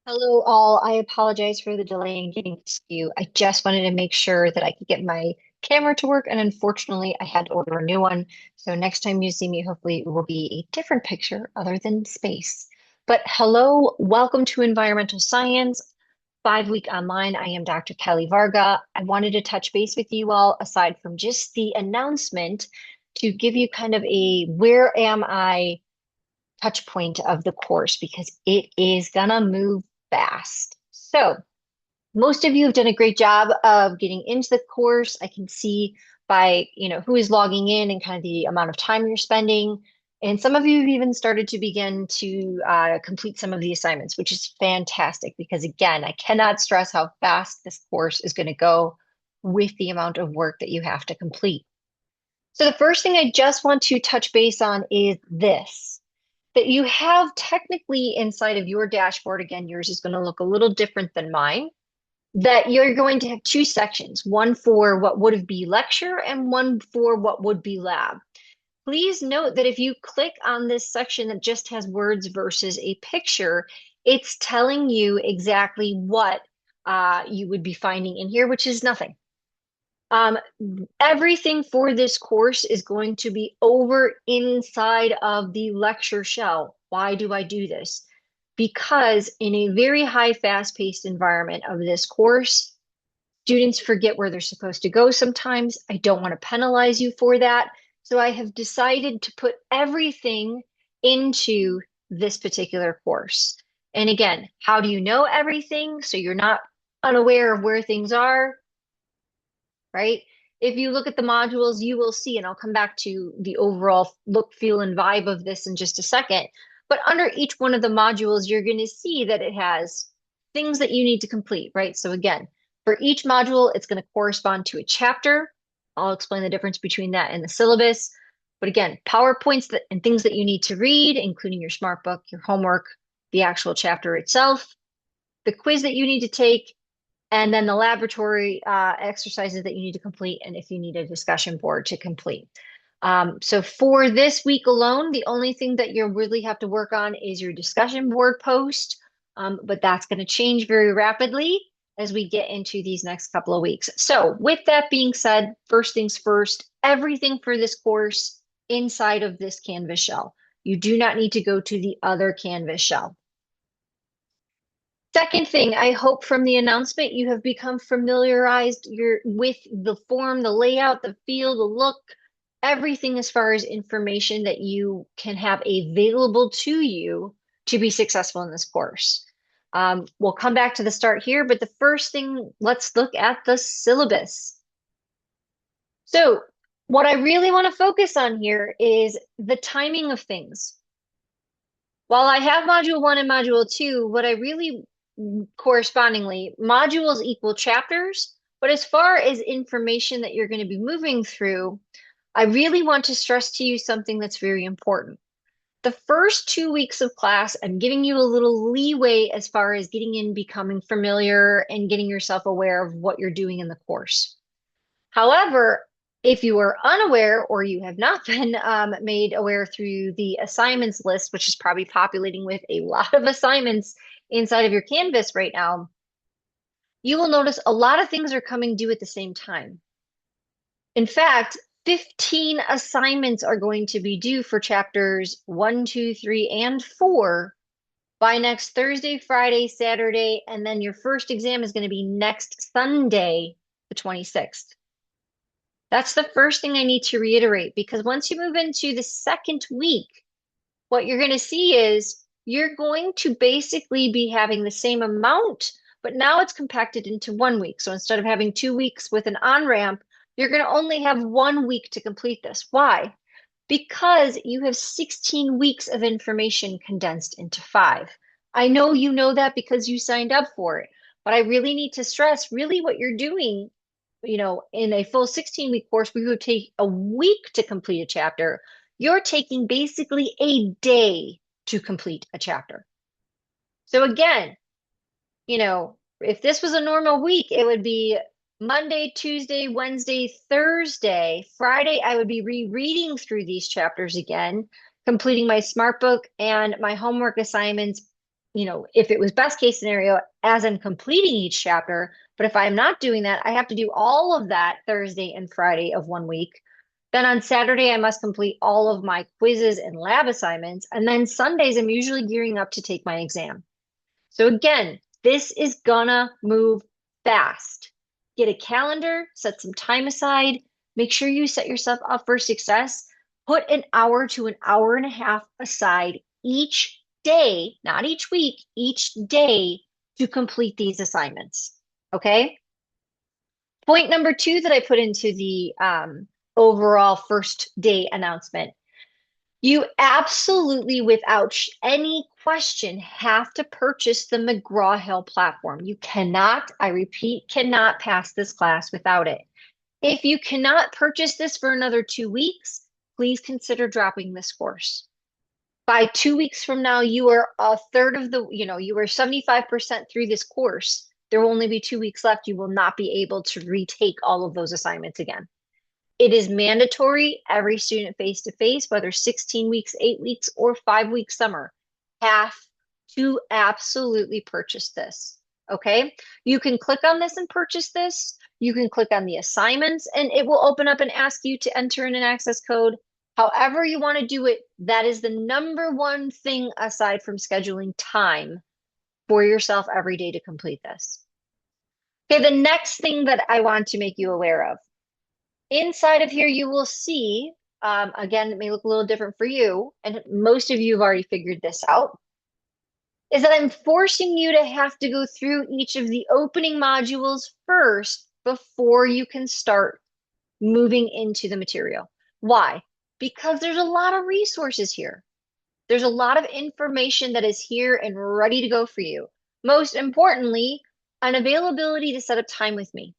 Hello, all. I apologize for the delay in getting to you. I just wanted to make sure that I could get my camera to work, and unfortunately, I had to order a new one. So next time you see me, hopefully it will be a different picture other than space. But hello, welcome to Environmental Science 5 Week Online. I am Dr. Kelly Varga. I wanted to touch base with you all, aside from just the announcement, to give you kind of a where am I touch point of the course because it is gonna move fast. So most of you have done a great job of getting into the course. I can see by, who is logging in and kind of the amount of time you're spending. And some of you have even started to begin to complete some of the assignments, which is fantastic because, again, I cannot stress how fast this course is going to go with the amount of work that you have to complete. So the first thing I just want to touch base on is this that you have technically inside of your dashboard. Again, yours is going to look a little different than mine, that you're going to have two sections, one for what would be lecture and one for what would be lab. Please note that if you click on this section that just has words versus a picture, it's telling you exactly what you would be finding in here, which is nothing. Um, Everything for this course is going to be over inside of the lecture shell. Why do I do this? Because in a very high, fast-paced environment of this course, students forget where they're supposed to go sometimes. I don't want to penalize you for that. So I have decided to put everything into this particular course. And again, how do you know everything so you're not unaware of where things are? Right? If you look at the modules, you will see, and I'll come back to the overall look, feel, and vibe of this in just a second. But under each one of the modules, you're going to see that it has things that you need to complete, right? So again, for each module, it's going to correspond to a chapter. I'll explain the difference between that and the syllabus. But again, PowerPoints and things that you need to read, including your smart book, your homework, the actual chapter itself, the quiz that you need to take, and then the laboratory exercises that you need to complete, and if you need a discussion board to complete. So for this week alone, the only thing that you really have to work on is your discussion board post, but that's going to change very rapidly as we get into these next couple of weeks. So with that being said, first things first, everything for this course inside of this Canvas shell. You do not need to go to the other Canvas shell. Second thing, I hope from the announcement you have become familiarized with the form, the layout, the feel, the look, everything as far as information that you can have available to you to be successful in this course. We'll come back to the start here, but the first thing, let's look at the syllabus. So what I really want to focus on here is the timing of things. While I have module one and module two, what I really correspondingly, modules equal chapters, but as far as information that you're going to be moving through, I really want to stress to you something that's very important. The first 2 weeks of class, I'm giving you a little leeway as far as getting in, becoming familiar, and getting yourself aware of what you're doing in the course. However, if you are unaware or you have not been made aware through the assignments list, which is probably populating with a lot of assignments inside of your Canvas right now, you will notice a lot of things are coming due at the same time. In fact, 15 assignments are going to be due for chapters 1, 2, 3, and 4 by next Thursday, Friday, Saturday, and then your first exam is going to be next Sunday, the 26th. That's the first thing I need to reiterate because once you move into the second week, what you're going to see is you're going to basically be having the same amount, but now it's compacted into 1 week. So instead of having 2 weeks with an on-ramp, you're going to only have 1 week to complete this. Why? Because you have 16 weeks of information condensed into 5. I know you know that because you signed up for it, but I really need to stress really what you're doing, in a full 16-week course, we would take a week to complete a chapter. You're taking basically a day to complete a chapter. So again, if this was a normal week, it would be Monday, Tuesday, Wednesday, Thursday. Friday, I would be rereading through these chapters again, completing my smart book and my homework assignments, if it was best case scenario, as I'm completing each chapter. But if I'm not doing that, I have to do all of that Thursday and Friday of one week. Then on Saturday, I must complete all of my quizzes and lab assignments. And then Sundays, I'm usually gearing up to take my exam. So again, this is gonna move fast. Get a calendar, set some time aside, make sure you set yourself up for success. Put an hour to an hour and a half aside each day, not each week, each day to complete these assignments. Okay. Point number 2 that I put into the overall first day announcement. You absolutely, without any question, have to purchase the McGraw-Hill platform. You cannot, I repeat, cannot pass this class without it. If you cannot purchase this for another 2 weeks, please consider dropping this course. By 2 weeks from now, you are a third of you are 75% through this course. There will only be 2 weeks left. You will not be able to retake all of those assignments again. It is mandatory, every student face-to-face, whether 16 weeks, 8 weeks, or 5 week summer, have to absolutely purchase this. Okay? You can click on this and purchase this. You can click on the assignments and it will open up and ask you to enter in an access code. However you want to do it, that is the number one thing aside from scheduling time for yourself every day to complete this. Okay, the next thing that I want to make you aware of. Inside of here, you will see, again, it may look a little different for you, and most of you have already figured this out, is that I'm forcing you to have to go through each of the opening modules first before you can start moving into the material. Why? Because there's a lot of resources here. There's a lot of information that is here and ready to go for you. Most importantly, an availability to set up time with me.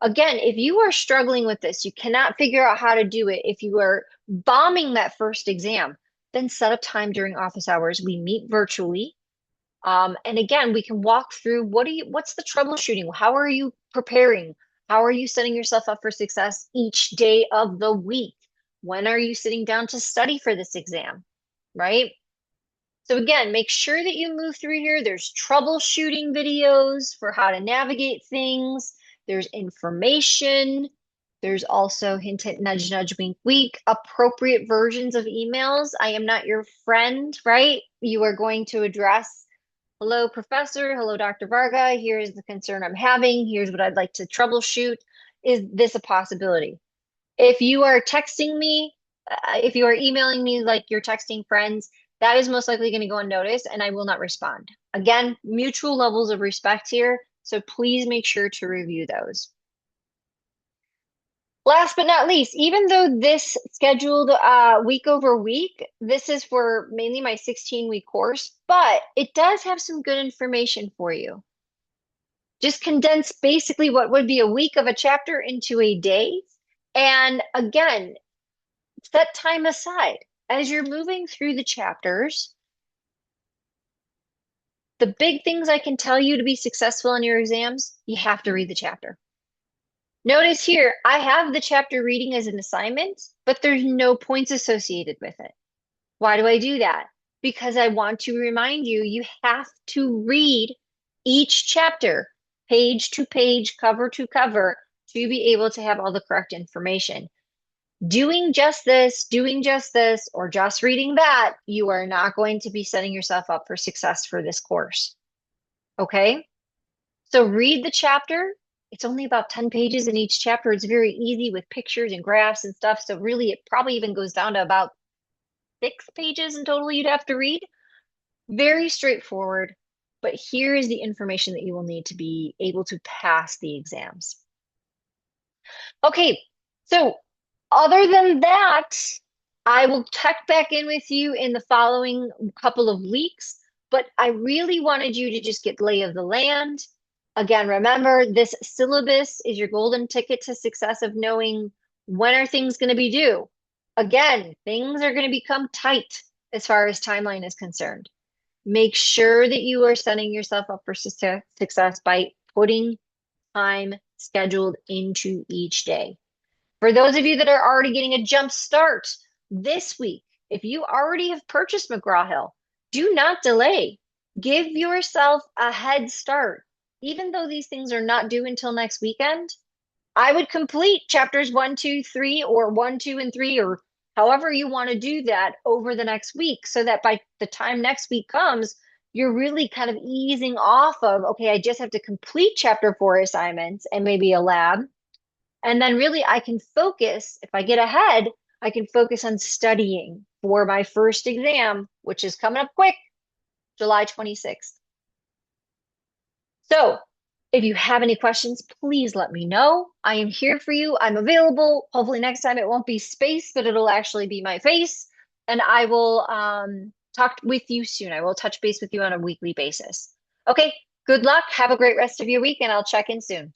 Again, if you are struggling with this, you cannot figure out how to do it, if you are bombing that first exam, then set up time during office hours. We meet virtually. And again, we can walk through what's the troubleshooting? How are you preparing? How are you setting yourself up for success each day of the week? When are you sitting down to study for this exam? Right? So again, make sure that you move through here. There's troubleshooting videos for how to navigate things. There's information. There's also hint, hint, nudge, nudge, wink, wink, appropriate versions of emails. I am not your friend, right? You are going to address, hello, professor. Hello, Dr. Varga. Here's the concern I'm having. Here's what I'd like to troubleshoot. Is this a possibility? If you are texting me, if you are emailing me like you're texting friends, that is most likely going to go unnoticed and I will not respond. Again, mutual levels of respect here. So please make sure to review those. Last but not least, even though this scheduled week over week, this is for mainly my 16-week course, but it does have some good information for you. Just condense basically what would be a week of a chapter into a day. And again, set time aside. As you're moving through the chapters, the big things I can tell you to be successful in your exams, you have to read the chapter. Notice here, I have the chapter reading as an assignment, but there's no points associated with it. Why do I do that? Because I want to remind you, you have to read each chapter, page to page, cover to cover, to be able to have all the correct information. Doing just this, or just reading that, you are not going to be setting yourself up for success for this course. Okay? So read the chapter. It's only about 10 pages in each chapter. It's very easy with pictures and graphs and stuff. So really, it probably even goes down to about 6 pages in total you'd have to read. Very straightforward. But here is the information that you will need to be able to pass the exams. Okay, so other than that, I will check back in with you in the following couple of weeks, but I really wanted you to just get lay of the land. Again, remember, this syllabus is your golden ticket to success of knowing when are things going to be due. Again, things are going to become tight as far as timeline is concerned. Make sure that you are setting yourself up for success by putting time scheduled into each day. For those of you that are already getting a jump start this week, if you already have purchased McGraw-Hill, Do not delay. Give yourself a head start. Even though these things are not due until next weekend, I would complete chapters one, two, three, or one, two, and three, or however you want to do that over the next week, so that by the time next week comes, you're really kind of easing off of, okay, I just have to complete chapter four assignments and maybe a lab. And then really I can focus, if I get ahead, I can focus on studying for my first exam, which is coming up quick, July 26th. So if you have any questions, please let me know. I am here for you. I'm available. Hopefully next time it won't be space, but it'll actually be my face. And I will talk with you soon. I will touch base with you on a weekly basis. Okay, good luck. Have a great rest of your week, and I'll check in soon.